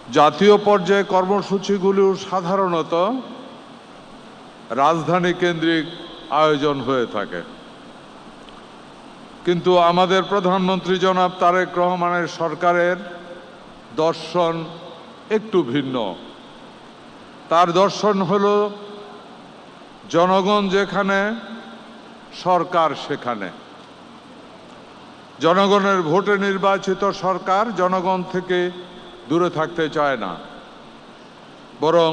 জাতীয় পর্যায়ে কর্মসূচিগুলো সাধারণত রাজধানী কেন্দ্রিক আয়োজন হয়ে থাকে, কিন্তু আমাদের প্রধানমন্ত্রী জনাব তারেক রহমানের সরকারের দর্শন একটু ভিন্ন। তার দর্শন হলো জনগণ যেখানে সরকার সেখানে। জনগণের ভোটে নির্বাচিত সরকার জনগণ থেকে দূরে থাকতে চায় না, বরং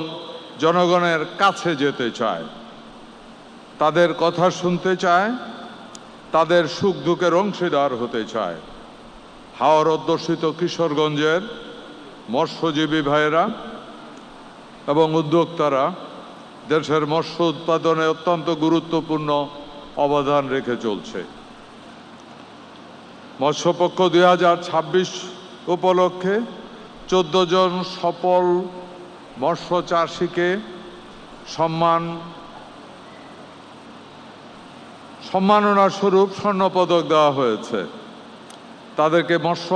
জনগণের কাছে যেতে চায়, তাদের কথা শুনতে চায়, তাদের সুখ দুঃখের অংশীদার হতে চায়। হাওর অধ্যুষিত কিশোরগঞ্জের মৎস্যজীবী ভাইয়েরা এবং উদ্যোক্তারা দেশের মৎস্য উৎপাদনে অত্যন্ত গুরুত্বপূর্ণ অবদান রেখে চলছে। মৎস্যপক্ষ 2026 উপলক্ষে 14 জন সফল মৎস্য চাষিকে সম্মাননা স্বরূপ স্বর্ণপদক দেওয়া হয়েছে। তাদেরকে মৎস্য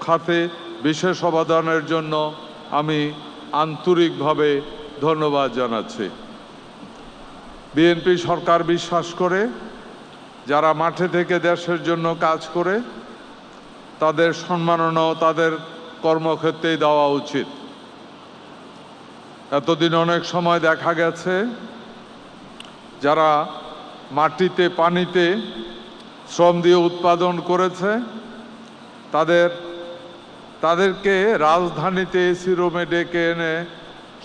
খাতে বিশেষ অবদানের জন্য আমি আন্তরিকভাবে ধন্যবাদ জানাচ্ছি। বিএনপি সরকার বিশ্বাস করে যারা মাঠে থেকে দেশের জন্য কাজ করে তাদের সম্মাননাও তাদের কর্মক্ষেত্রেই দেওয়া উচিত। এতদিন অনেক সময় দেখা গেছে যারা মাটিতে পানিতে শ্রম দিয়ে উৎপাদন করেছে তাদেরকে রাজধানীতে এসি রুমে ডেকে এনে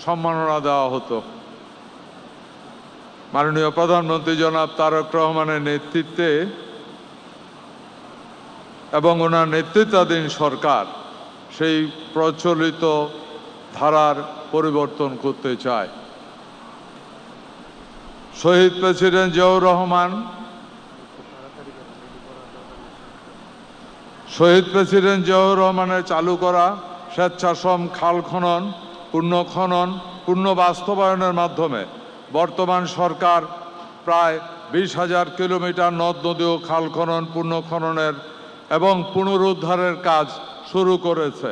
সম্মাননা দেওয়া হতো। মাননীয় প্রধানমন্ত্রী জনাব তারেক রহমানের নেতৃত্বে এবং ওনার নেতৃত্বাধীন সরকার সেই প্রচলিত ধারার পরিবর্তন করতে চায়। শহীদ প্রেসিডেন্ট জিয়াউর রহমানের চালু করা স্বেচ্ছাশ্রম খাল খনন পূর্ণ বাস্তবায়নের মাধ্যমে বর্তমান সরকার প্রায় 20,000 কিলোমিটার নদ নদী ও খাল খনন পূর্ণ খননের এবং পুনরুদ্ধারের কাজ শুরু করেছে।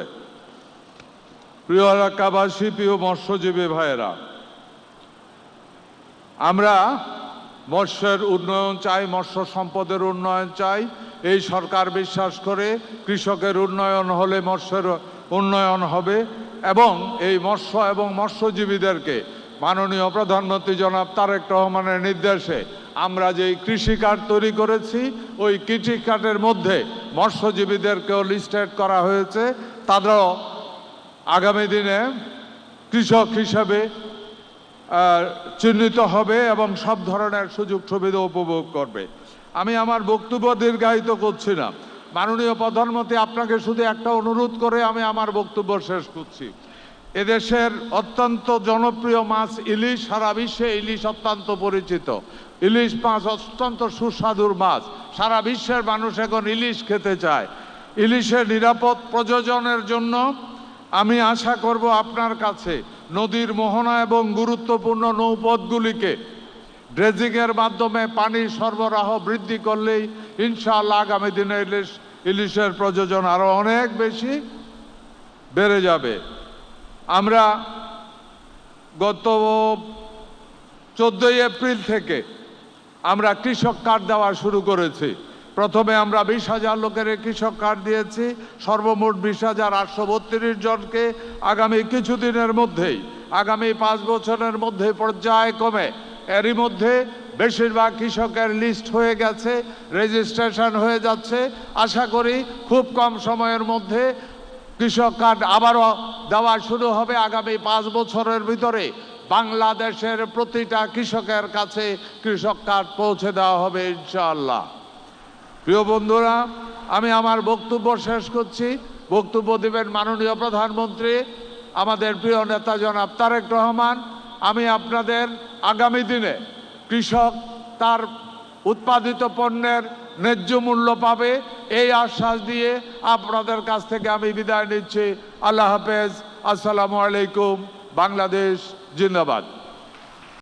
প্রিয় এলাকাবাসী, প্রিয় মৎস্যজীবী ভাইয়েরা, আমরা মৎস্যের উন্নয়ন চাই, মৎস্য সম্পদের উন্নয়ন চাই। এই সরকার বিশ্বাস করে কৃষকের উন্নয়ন হলে মৎস্যের উন্নয়ন হবে এবং এই মৎস্য এবং মৎস্যজীবীদেরকে মাননীয় প্রধানমন্ত্রী জনাব তারেক রহমানের নির্দেশে আমরা যে কৃষি কার্ড তৈরি করেছি ওই কৃষি কার্ডের মধ্যে মৎস্যজীবীদেরকেও লিস্টেড করা হয়েছে। তাদেরও আগামী দিনে কৃষক হিসাবে চিহ্নিত হবে এবং সব ধরনের সুযোগ সুবিধা উপভোগ করবে। আমি আমার বক্তব্য দীর্ঘায়িত করছি না। মাননীয় প্রধানমন্ত্রী, আপনাকে শুধু একটা অনুরোধ করে আমি আমার বক্তব্য শেষ করছি। এদেশের অত্যন্ত জনপ্রিয় মাছ ইলিশ, সারা বিশ্বে ইলিশ অত্যন্ত পরিচিত। ইলিশ মাছ অত্যন্ত সুস্বাদুর মাছ, সারা বিশ্বের মানুষ এখন ইলিশ খেতে চায়। ইলিশের নিরাপদ প্রযোজনের জন্য আমি আশা করব আপনার কাছে নদীর মোহনা এবং গুরুত্বপূর্ণ নৌপথগুলিকে ড্রেজিংয়ের মাধ্যমে পানির সরবরাহ বৃদ্ধি করলেই ইনশাআল্লাহ আগামী দিনে ইলিশের প্রযোজন আরও অনেক বেশি বেড়ে যাবে। আমরা গত 14 এপ্রিল থেকে আমরা কৃষক কার্ড দেওয়া শুরু করেছি। প্রথমে আমরা 20,000 লোকের কৃষক কার্ড দিয়েছি, সর্বমোট 20,832 জনকে। আগামী কিছুদিনের মধ্যেই, আগামী 5 বছরের মধ্যে পর্যায়ক্রমে এরই মধ্যে বেশিরভাগ কৃষকের লিস্ট হয়ে গেছে, রেজিস্ট্রেশন হয়ে যাচ্ছে। আশা করি খুব কম সময়ের মধ্যে কৃষক কার্ড আবারও দেওয়া শুরু হবে। আগামী 5 বছরের ভিতরে বাংলাদেশের প্রতিটা কৃষকের কাছে কৃষক কার্ড পৌঁছে দেওয়া হবে ইনশাআল্লাহ। প্রিয় বন্ধুরা, আমি আমার বক্তব্য শেষ করছি। বক্তব্য দেবেন মাননীয় প্রধানমন্ত্রী, আমাদের প্রিয় নেতা জনাব তারেক রহমান। আমি আপনাদের আগামী দিনে কৃষক তার উৎপাদিত পণ্যের ন্যায্য মূল্য পাবে এই আশ্বাস দিয়ে আপনাদের কাছ থেকে আমি বিদায় নিচ্ছি। আল্লাহ হাফেজ। আসসালামু আলাইকুম। বাংলাদেশ জিন্দাবাদ।